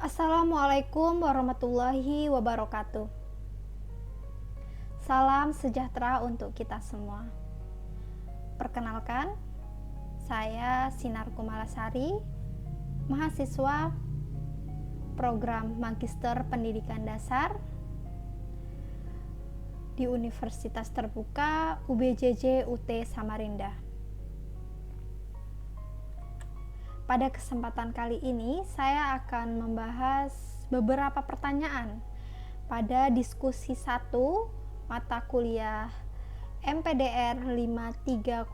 Assalamualaikum warahmatullahi wabarakatuh. Salam sejahtera untuk kita semua. Perkenalkan, saya Sinar Kumalasari, mahasiswa program Magister Pendidikan Dasar di Universitas Terbuka UBJJ UT Samarinda. Pada kesempatan kali ini, saya akan membahas beberapa pertanyaan pada diskusi 1 mata kuliah MPDR 5302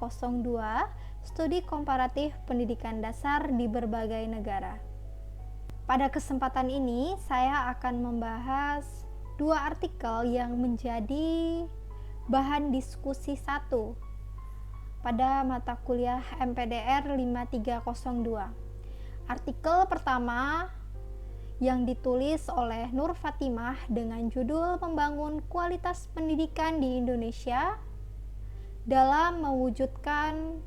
Studi Komparatif Pendidikan Dasar di Berbagai Negara. Pada kesempatan ini, saya akan membahas 2 artikel yang menjadi bahan diskusi 1 pada mata kuliah MPDR 5302. Artikel pertama yang ditulis oleh Nur Fatimah dengan judul Membangun Kualitas Pendidikan di Indonesia dalam mewujudkan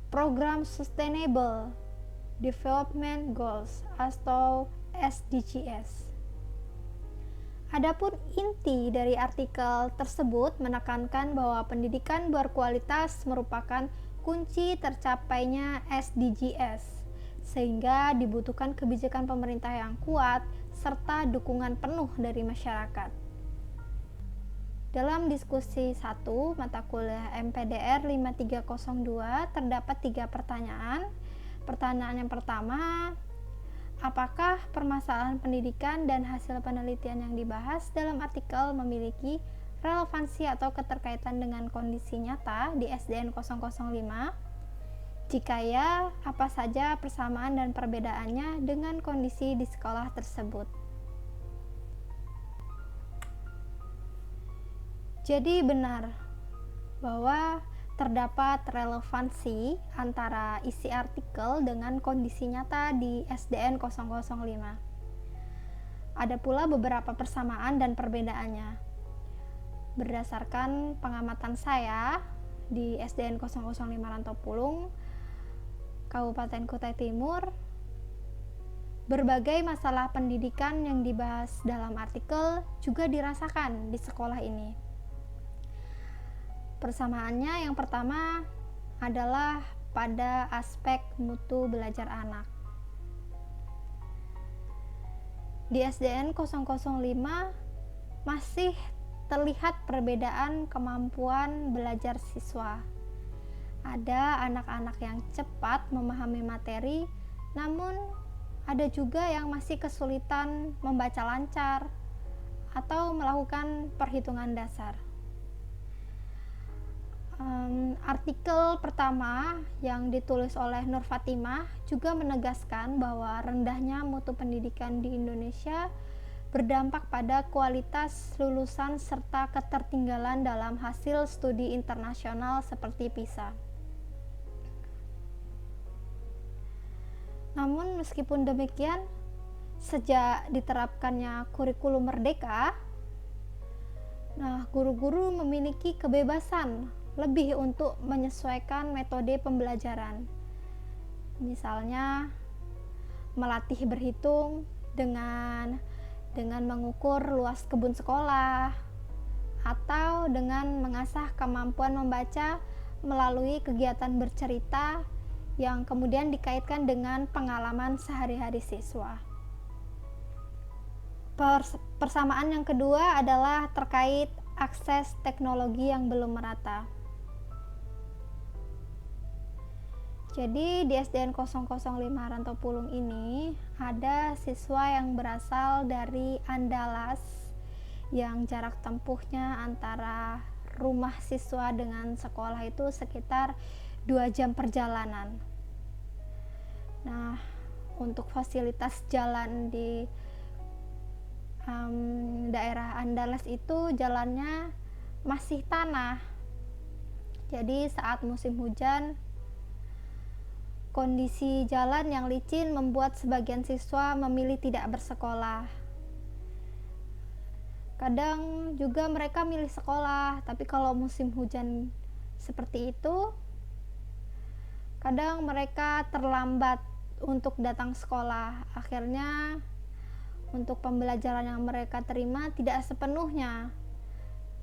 Program Sustainable Development Goals atau SDGs. Adapun inti dari artikel tersebut menekankan bahwa pendidikan berkualitas merupakan kunci tercapainya SDGs, sehingga dibutuhkan kebijakan pemerintah yang kuat serta dukungan penuh dari masyarakat. Dalam diskusi 1 mata kuliah MPDR 5302 terdapat 3 pertanyaan. Pertanyaan yang pertama, apakah permasalahan pendidikan dan hasil penelitian yang dibahas dalam artikel memiliki relevansi atau keterkaitan dengan kondisi nyata di SDN 005? Jika ya, apa saja persamaan dan perbedaannya dengan kondisi di sekolah tersebut? Jadi benar bahwa terdapat relevansi antara isi artikel dengan kondisi nyata di SDN 005. Ada pula beberapa persamaan dan perbedaannya. Berdasarkan pengamatan saya di SDN 005 Rantopulung, Kabupaten Kutai Timur, berbagai masalah pendidikan yang dibahas dalam artikel juga dirasakan di sekolah ini. Persamaannya yang pertama adalah pada aspek mutu belajar anak. Di SDN 005 masih terlihat perbedaan kemampuan belajar siswa. Ada anak-anak yang cepat memahami materi, namun ada juga yang masih kesulitan membaca lancar atau melakukan perhitungan dasar. Artikel pertama yang ditulis oleh Nur Fatimah juga menegaskan bahwa rendahnya mutu pendidikan di Indonesia berdampak pada kualitas lulusan serta ketertinggalan dalam hasil studi internasional seperti PISA. Namun meskipun demikian, sejak diterapkannya kurikulum merdeka, guru-guru memiliki kebebasan lebih untuk menyesuaikan metode pembelajaran. Misalnya melatih berhitung dengan mengukur luas kebun sekolah, atau dengan mengasah kemampuan membaca melalui kegiatan bercerita yang kemudian dikaitkan dengan pengalaman sehari-hari siswa. Persamaan yang kedua adalah terkait akses teknologi yang belum merata. Jadi di SDN 005 Rantopulung ini ada siswa yang berasal dari Andalas yang jarak tempuhnya antara rumah siswa dengan sekolah itu sekitar 2 jam perjalanan. Nah, untuk fasilitas jalan di daerah Andalas itu jalannya masih tanah. Jadi saat musim hujan, kondisi jalan yang licin membuat sebagian siswa memilih tidak bersekolah. Kadang juga mereka milih sekolah, tapi kalau musim hujan seperti itu, kadang mereka terlambat untuk datang sekolah. Akhirnya untuk pembelajaran yang mereka terima tidak sepenuhnya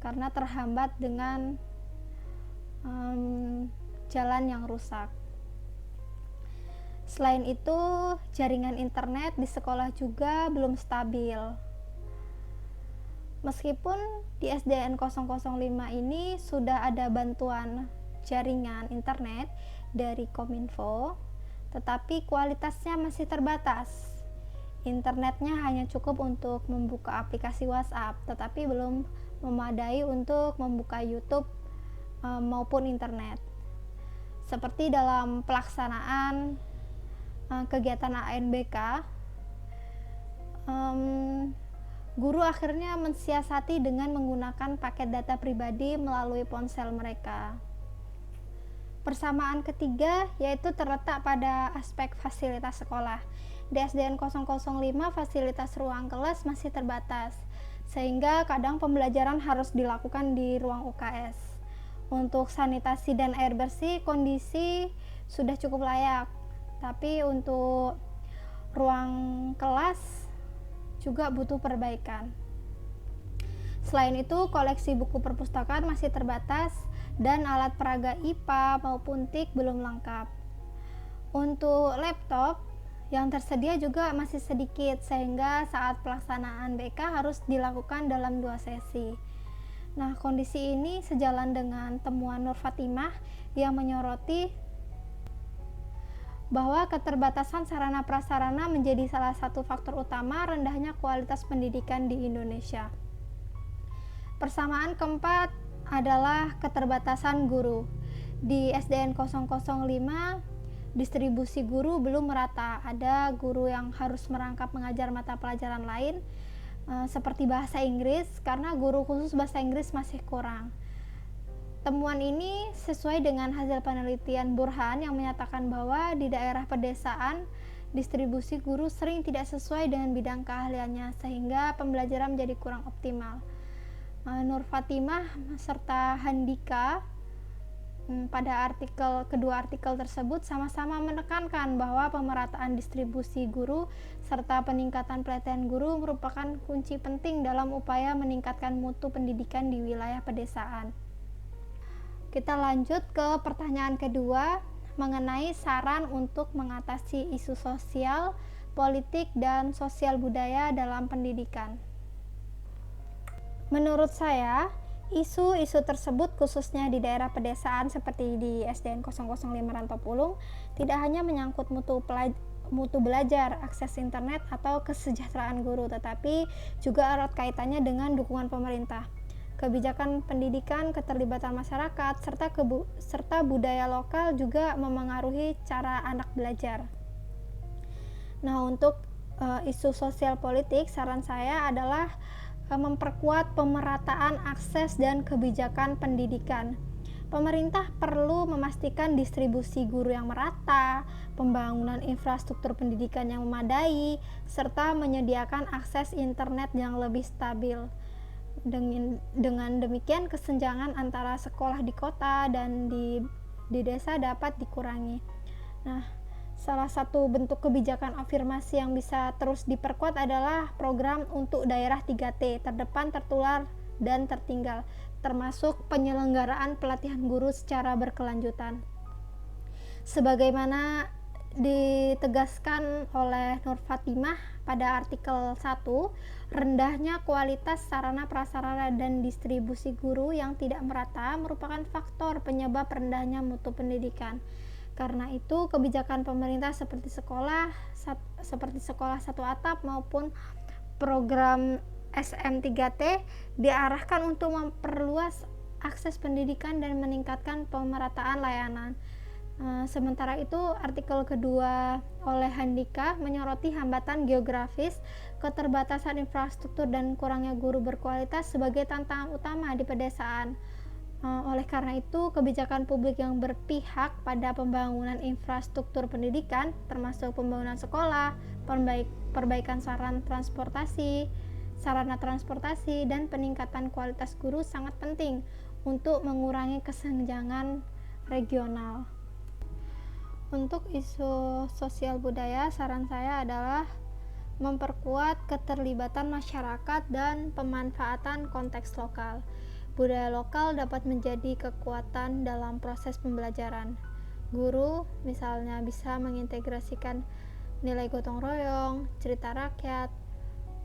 karena terhambat dengan jalan yang rusak. Selain itu, jaringan internet di sekolah juga belum stabil. Meskipun di SDN 005 ini sudah ada bantuan jaringan internet dari Kominfo, tetapi kualitasnya masih terbatas. Internetnya hanya cukup untuk membuka aplikasi WhatsApp, tetapi belum memadai untuk membuka YouTube maupun internet. Seperti dalam pelaksanaan kegiatan ANBK, guru akhirnya mensiasati dengan menggunakan paket data pribadi melalui ponsel mereka. Persamaan ketiga yaitu terletak pada aspek fasilitas sekolah. Di SDN 005 fasilitas ruang kelas masih terbatas, sehingga kadang pembelajaran harus dilakukan di ruang UKS. Untuk sanitasi dan air bersih kondisi sudah cukup layak, tapi untuk ruang kelas juga butuh perbaikan. Selain itu, koleksi buku perpustakaan masih terbatas dan alat peraga IPA maupun TIK belum lengkap. Untuk laptop yang tersedia juga masih sedikit, sehingga saat pelaksanaan BK harus dilakukan dalam 2 sesi. Nah, kondisi ini sejalan dengan temuan Nur Fatimah yang menyoroti bahwa keterbatasan sarana prasarana menjadi salah satu faktor utama rendahnya kualitas pendidikan di Indonesia. Persamaan keempat adalah keterbatasan guru. Di SDN 005, distribusi guru belum merata. Ada guru yang harus merangkap mengajar mata pelajaran lain, seperti bahasa Inggris, karena guru khusus bahasa Inggris masih kurang. Temuan ini sesuai dengan hasil penelitian Burhan yang menyatakan bahwa di daerah pedesaan distribusi guru sering tidak sesuai dengan bidang keahliannya, sehingga pembelajaran menjadi kurang optimal. Nur Fatimah serta Handika pada kedua artikel tersebut sama-sama menekankan bahwa pemerataan distribusi guru serta peningkatan pelatihan guru merupakan kunci penting dalam upaya meningkatkan mutu pendidikan di wilayah pedesaan. Kita lanjut ke pertanyaan kedua mengenai saran untuk mengatasi isu sosial, politik, dan sosial budaya dalam pendidikan. Menurut saya, isu-isu tersebut khususnya di daerah pedesaan seperti di SDN 005 Rantau Pulung tidak hanya menyangkut mutu belajar, akses internet, atau kesejahteraan guru, tetapi juga erat kaitannya dengan dukungan pemerintah, kebijakan pendidikan, keterlibatan masyarakat, serta budaya lokal juga memengaruhi cara anak belajar. Nah, untuk isu sosial politik, saran saya adalah memperkuat pemerataan akses dan kebijakan pendidikan. Pemerintah perlu memastikan distribusi guru yang merata, pembangunan infrastruktur pendidikan yang memadai, serta menyediakan akses internet yang lebih stabil. Dengan demikian, kesenjangan antara sekolah di kota dan di desa dapat dikurangi. Nah, salah satu bentuk kebijakan afirmasi yang bisa terus diperkuat adalah program untuk daerah 3T, terdepan, tertular, dan tertinggal, termasuk penyelenggaraan pelatihan guru secara berkelanjutan. Sebagaimana ditegaskan oleh Nur Fatimah pada artikel 1, rendahnya kualitas sarana prasarana dan distribusi guru yang tidak merata merupakan faktor penyebab rendahnya mutu pendidikan. Karena itu, kebijakan pemerintah seperti sekolah satu atap maupun program SM3T diarahkan untuk memperluas akses pendidikan dan meningkatkan pemerataan layanan. Sementara itu, artikel kedua oleh Handika menyoroti hambatan geografis, keterbatasan infrastruktur, dan kurangnya guru berkualitas sebagai tantangan utama di pedesaan. Oleh karena itu, kebijakan publik yang berpihak pada pembangunan infrastruktur pendidikan, termasuk pembangunan sekolah, perbaikan sarana transportasi, dan peningkatan kualitas guru sangat penting untuk mengurangi kesenjangan regional. Untuk isu sosial budaya, saran saya adalah memperkuat keterlibatan masyarakat dan pemanfaatan konteks lokal. Budaya lokal dapat menjadi kekuatan dalam proses pembelajaran. Guru misalnya bisa mengintegrasikan nilai gotong royong, cerita rakyat,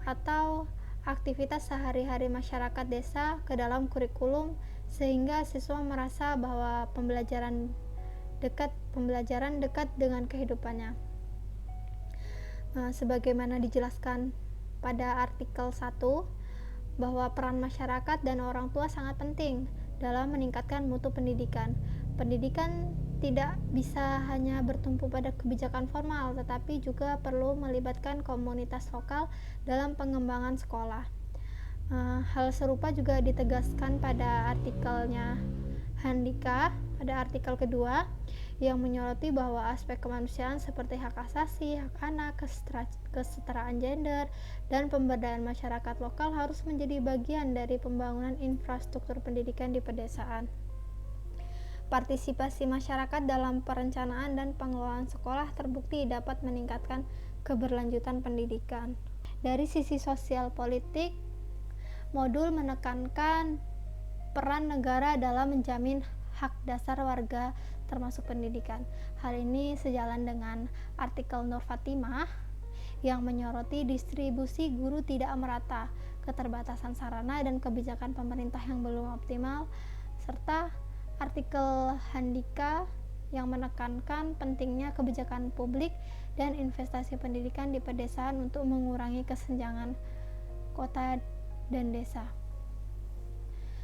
atau aktivitas sehari-hari masyarakat desa ke dalam kurikulum sehingga siswa merasa bahwa pembelajaran dekat dengan kehidupannya. Sebagaimana dijelaskan pada artikel 1 bahwa peran masyarakat dan orang tua sangat penting dalam meningkatkan mutu pendidikan. Pendidikan tidak bisa hanya bertumpu pada kebijakan formal, tetapi juga perlu melibatkan komunitas lokal dalam pengembangan sekolah. Hal serupa juga ditegaskan pada artikelnya Handika pada artikel kedua yang menyoroti bahwa aspek kemanusiaan seperti hak asasi, hak anak, kesetaraan gender, dan pemberdayaan masyarakat lokal harus menjadi bagian dari pembangunan infrastruktur pendidikan di pedesaan. Partisipasi masyarakat dalam perencanaan dan pengelolaan sekolah terbukti dapat meningkatkan keberlanjutan pendidikan. Dari sisi sosial politik, modul menekankan peran negara dalam menjamin hak dasar warga termasuk pendidikan. Hal ini sejalan dengan artikel Nur Fatimah yang menyoroti distribusi guru tidak merata, keterbatasan sarana dan kebijakan pemerintah yang belum optimal, serta artikel Handika yang menekankan pentingnya kebijakan publik dan investasi pendidikan di pedesaan untuk mengurangi kesenjangan kota dan desa.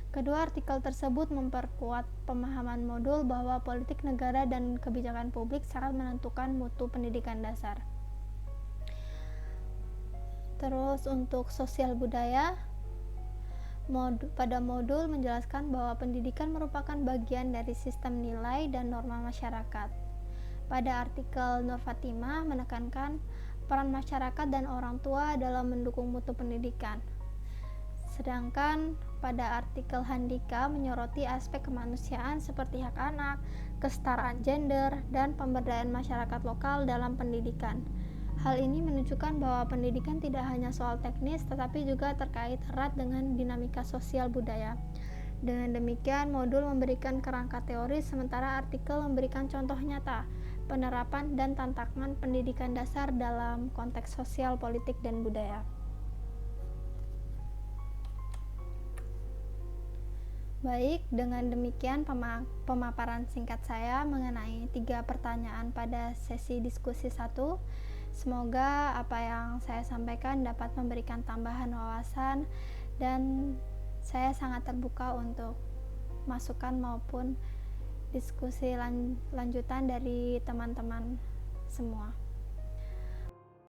Kedua artikel tersebut memperkuat pemahaman modul bahwa politik negara dan kebijakan publik sangat menentukan mutu pendidikan dasar. Terus untuk sosial budaya, pada modul menjelaskan bahwa pendidikan merupakan bagian dari sistem nilai dan norma masyarakat. Pada artikel Nur Fatimah menekankan peran masyarakat dan orang tua dalam mendukung mutu pendidikan. Sedangkan pada artikel Handika menyoroti aspek kemanusiaan seperti hak anak, kesetaraan gender, dan pemberdayaan masyarakat lokal dalam pendidikan. Hal ini menunjukkan bahwa pendidikan tidak hanya soal teknis tetapi juga terkait erat dengan dinamika sosial budaya. Dengan demikian, modul memberikan kerangka teori sementara artikel memberikan contoh nyata penerapan dan tantangan pendidikan dasar dalam konteks sosial, politik, dan budaya. Baik, dengan demikian pemaparan singkat saya mengenai 3 pertanyaan pada sesi diskusi 1. Semoga apa yang saya sampaikan dapat memberikan tambahan wawasan dan saya sangat terbuka untuk masukan maupun diskusi lanjutan dari teman-teman semua.